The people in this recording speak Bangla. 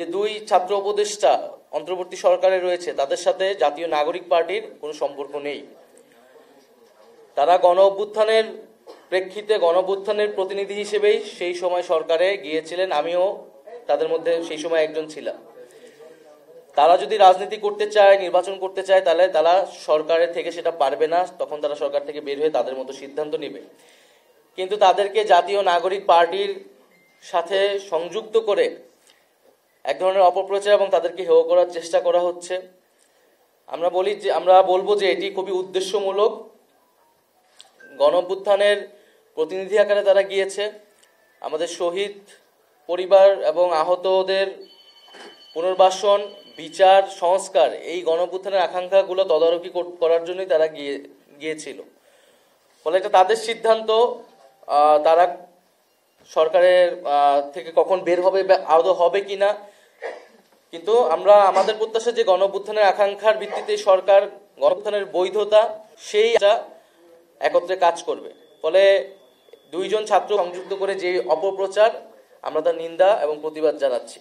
যে দুই ছাত্র উপদেষ্টা অন্তর্বর্তী সরকারে রয়েছে তাদের সাথে জাতীয় নাগরিক পার্টির কোনো সম্পর্ক নেই। তারা গণ অভ্যুত্থানের প্রেক্ষিতে গণ অভ্যুত্থানের প্রতিনিধি হিসেবেই সেই সময় সরকারে গিয়েছিলেন, আমিও তাদের মধ্যে সেই সময় একজন ছিলাম। তারা যদি রাজনীতি করতে চায়, নির্বাচন করতে চায়, তাহলে তারা সরকারের থেকে সেটা পারবে না, তখন তারা সরকার থেকে বের হয়ে তাদের মতো সিদ্ধান্ত নেবে। কিন্তু তাদেরকে জাতীয় নাগরিক পার্টির সাথে সংযুক্ত করে এক ধরনের অপপ্রচার এবং তাদেরকে হেয় করার চেষ্টা করা হচ্ছে। আমরা বলবো যে এটি খুবই উদ্দেশ্যমূলক। গণ অভ্যুত্থানের প্রতিনিধি আকারে তারা গিয়েছে। আমাদের শহীদ পরিবার এবং আহতদের পুনর্বাসন, বিচার, সংস্কার, এই গণ অভ্যুত্থানের আকাঙ্ক্ষাগুলো তদারকি করার জন্যই তারা গিয়েছিল। ফলে এটা তাদের সিদ্ধান্ত, তারা সরকারের থেকে কখন বের হবে আদৌ হবে কিনা। কিন্তু আমাদের প্রত্যাশা যে গণ অভ্যুত্থানের আকাঙ্ক্ষার ভিত্তিতে সরকার গণ অভ্যুত্থানের বৈধতা সেই একত্রে কাজ করবে। ফলে দুইজন ছাত্র সংযুক্ত করে যে অপপ্রচার, আমরা তার নিন্দা এবং প্রতিবাদ জানাচ্ছি।